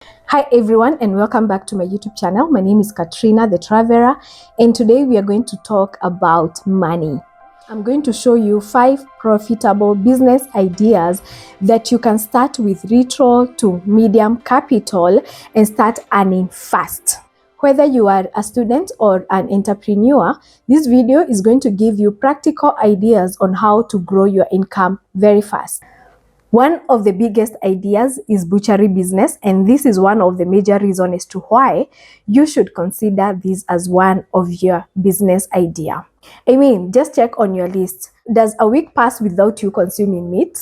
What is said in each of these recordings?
Hi everyone and welcome back to my YouTube channel. My name is Katrina the Traveler and today we are going to talk about money. I'm going to show you 5 profitable business ideas that you can start with little to medium capital and start earning fast. Whether you are a student or an entrepreneur, this video is going to give you practical ideas on how to grow your income very fast. One of the biggest ideas is butchery business, and this is one of the major reasons as to why you should consider this as one of your business idea. I mean, just check on your list. Does a week pass without you consuming meat?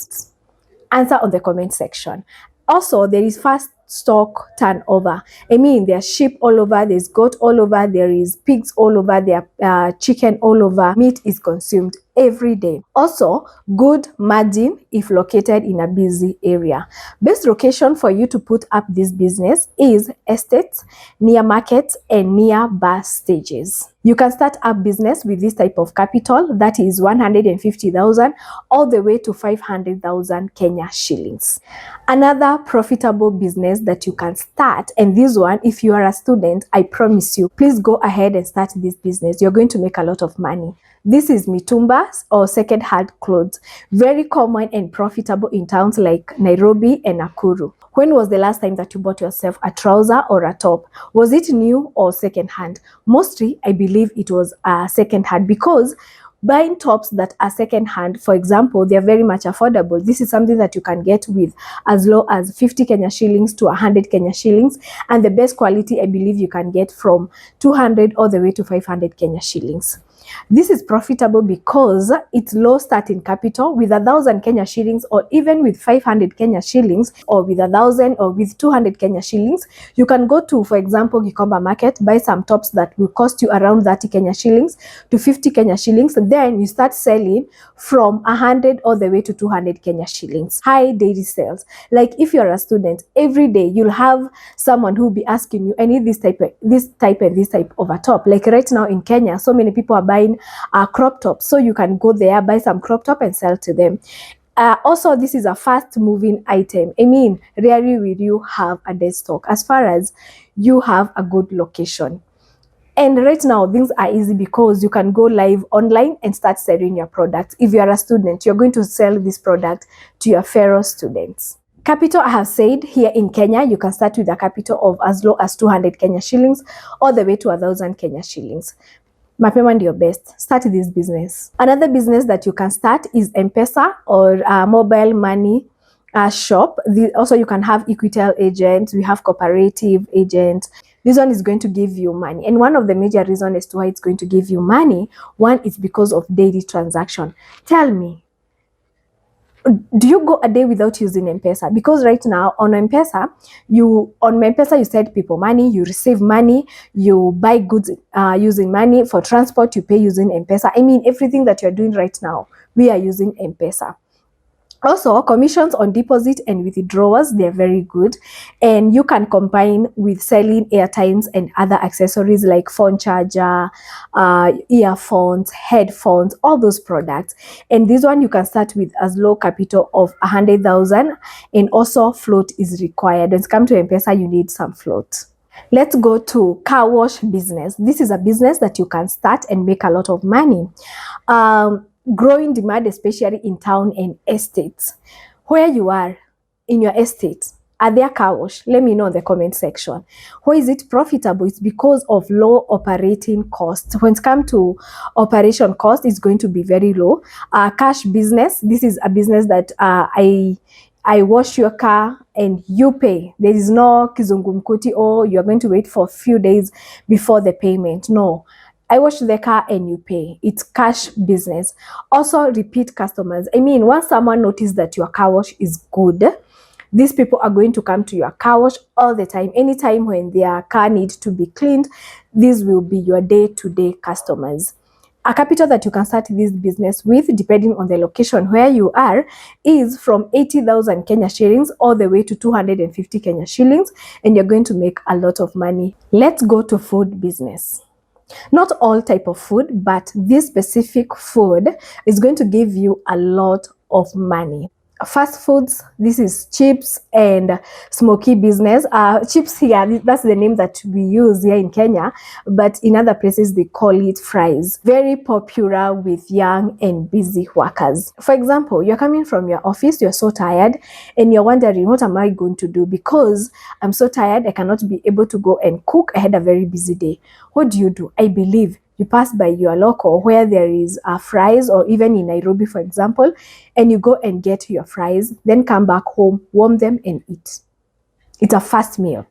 Answer on the comment section. Also, there is fast stock turnover. I mean, there's sheep all over, there's goat all over, there is pigs all over, there chicken all over. Meat is consumed every day. Also, good margin if located in a busy area. Best location for you to put up this business is estates, near markets, and near bus stages. You can start a business with this type of capital, that is 150,000 all the way to 500,000 Kenya shillings. Another profitable business that you can start, and this one, if you are a student, I promise you, please go ahead and start this business. You're going to make a lot of money. This is mitumbas or second-hand clothes, very common and profitable in towns like Nairobi and Nakuru. When was the last time that you bought yourself a trouser or a top? Was it new or second-hand? Mostly, I believe it was second-hand, because buying tops that are second-hand, for example, they're very much affordable. This is something that you can get with as low as 50 Kenya shillings to 100 Kenya shillings, and the best quality I believe you can get from 200 all the way to 500 Kenya shillings. This is profitable because it's low starting capital. With 1,000 Kenya shillings, or even with 500 Kenya shillings, or with 1,000 or with 200 Kenya shillings, you can go to, for example, Gikomba Market, buy some tops that will cost you around 30 Kenya shillings to 50 Kenya shillings. Then you start selling from 100 all the way to 200 Kenya shillings. High daily sales. Like if you're a student, every day you'll have someone who will be asking you, I need this type and this type of a top. Like right now in Kenya, so many people are buying crop tops, so you can go there, buy some crop top and sell to them. Also, this is a fast moving item. I mean, rarely will you have a dead stock as far as you have a good location. And right now, things are easy because you can go live online and start selling your product. If you are a student, you're going to sell this product to your fellow students. Capital, I have said, here in Kenya, you can start with a capital of as low as 200 Kenya shillings all the way to 1,000 Kenya shillings. Mapema ndio best. Start this business. Another business that you can start is M-Pesa, or mobile money shop. Also, you can have Equitel agents. We have cooperative agents. This one is going to give you money. And one of the major reasons as to why it's going to give you money, one is because of daily transaction. Tell me, do you go a day without using M-Pesa? Because right now on M-Pesa, you send people money, you receive money, you buy goods using money. For transport, you pay using M-Pesa. I mean, everything that you're doing right now, we are using M-Pesa. Also, commissions on deposit and withdrawals, they're very good, and you can combine with selling airtimes and other accessories like phone charger, earphones, headphones, all those products. And this one you can start with as low capital of 100,000, and also float is required. When it comes to M-Pesa, you need some float. Let's go to car wash business. This is a business that you can start and make a lot of money. Growing demand, especially in town and estates. Where you are in your estate, are there car wash? Let me know in the comment section. Why is it profitable? It's because of low operating costs. When it comes to operation cost, it's going to be very low. Cash business, this is a business that I wash your car and you pay. There is no kizungumkuti, or you're going to wait for a few days before the payment. No. I wash the car and you pay. It's cash business. Also, repeat customers. I mean, once someone notices that your car wash is good, these people are going to come to your car wash all the time. Anytime when their car needs to be cleaned, these will be your day-to-day customers. A capital that you can start this business with, depending on the location where you are, is from 80,000 Kenya shillings all the way to 250 Kenya shillings, and you're going to make a lot of money. Let's go to food business. Not all type of food, but this specific food is going to give you a lot of money. fast foods. This is chips and smoky business. Chips here, that's the name that we use here in Kenya, but in other places they call it fries. Very popular with young and busy workers. For example, you're coming from your office, you're so tired, and you're wondering, what am I going to do? Because I'm so tired, I cannot be able to go and cook. I had a very busy day. What do? I believe you pass by your local where there is fries, or even in Nairobi, for example, and you go and get your fries, then come back home, warm them and eat. It's a fast meal.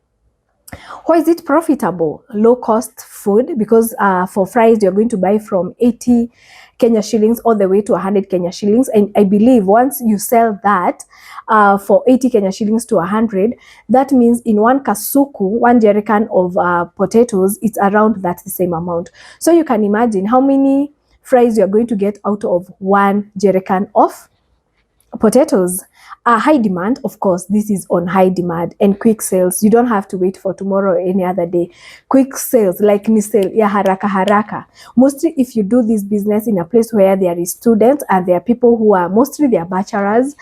Why is it profitable? Low cost food, because for fries, you're going to buy from 80 Kenya shillings all the way to 100 Kenya shillings. And I believe once you sell that for 80 Kenya shillings to 100, that means in one kasuku, one jerrycan of potatoes, it's around that the same amount. So you can imagine how many fries you're going to get out of one jerrycan of potatoes. Are high demand, of course. This is on high demand and quick sales. You don't have to wait for tomorrow or any other day. Quick sales, like ni sale ya haraka haraka. Mostly if you do this business in a place where there is students and there are people who are mostly they are bachelors,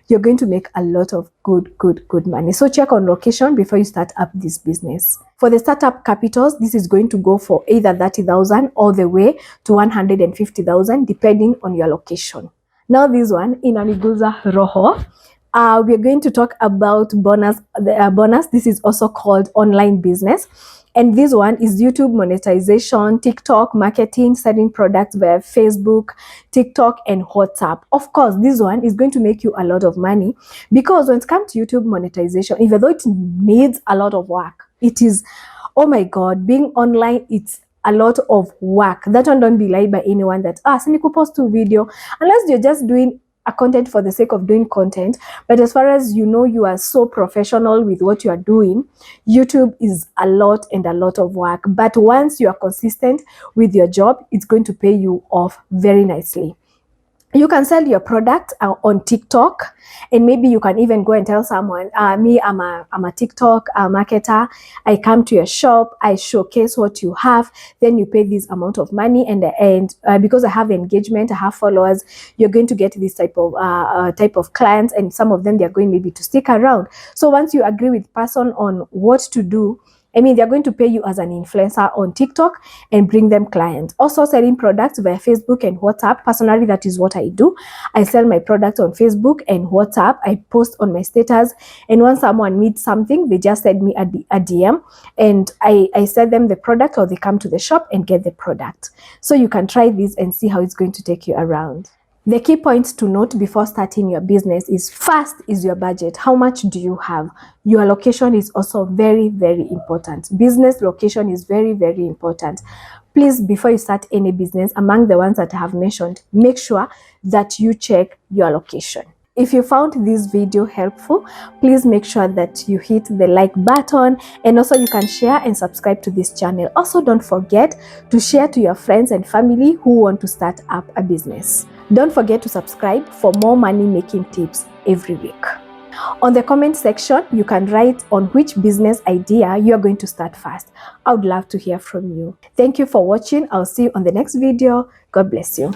you're going to make a lot of good money. So check on location before you start up this business. For the startup capitals, this is going to go for either 30,000 all the way to 150,000 depending on your location. Now this one, inaniguza roho. We're going to talk about bonus. Bonus. This is also called online business. And this one is YouTube monetization, TikTok marketing, selling products via Facebook, TikTok, and WhatsApp. Of course, this one is going to make you a lot of money, because when it comes to YouTube monetization, even though it needs a lot of work, it is, oh my God, being online, it's a lot of work. That one don't be lied by anyone that, siniku post to video, unless you're just doing a content for the sake of doing content. But as far as you know, you are so professional with what you are doing, YouTube is a lot and a lot of work. But once you are consistent with your job, it's going to pay you off very nicely. You can sell your product on TikTok, and maybe you can even go and tell someone, me, I'm a TikTok marketer. I come to your shop, I showcase what you have, then you pay this amount of money, and because I have engagement, I have followers, you're going to get this type of clients, and some of them, they're going maybe to stick around. So once you agree with person on what to do, I mean, they're going to pay you as an influencer on TikTok and bring them clients. Also selling products via Facebook and WhatsApp. Personally, that is what I do. I sell my products on Facebook and WhatsApp. I post on my status. And when someone needs something, they just send me a DM, and I sell them the product, or they come to the shop and get the product. So you can try this and see how it's going to take you around. The key points to note before starting your business is, first is your budget. How much do you have? Your location is also very, very important. Business location is very, very important. Please, before you start any business, among the ones that I have mentioned, make sure that you check your location. If you found this video helpful, please make sure that you hit the like button, and also you can share and subscribe to this channel. Also, don't forget to share to your friends and family who want to start up a business. Don't forget to subscribe for more money-making tips every week. On the comment section, you can write on which business idea you are going to start first. I would love to hear from you. Thank you for watching. I'll see you on the next video. God bless you.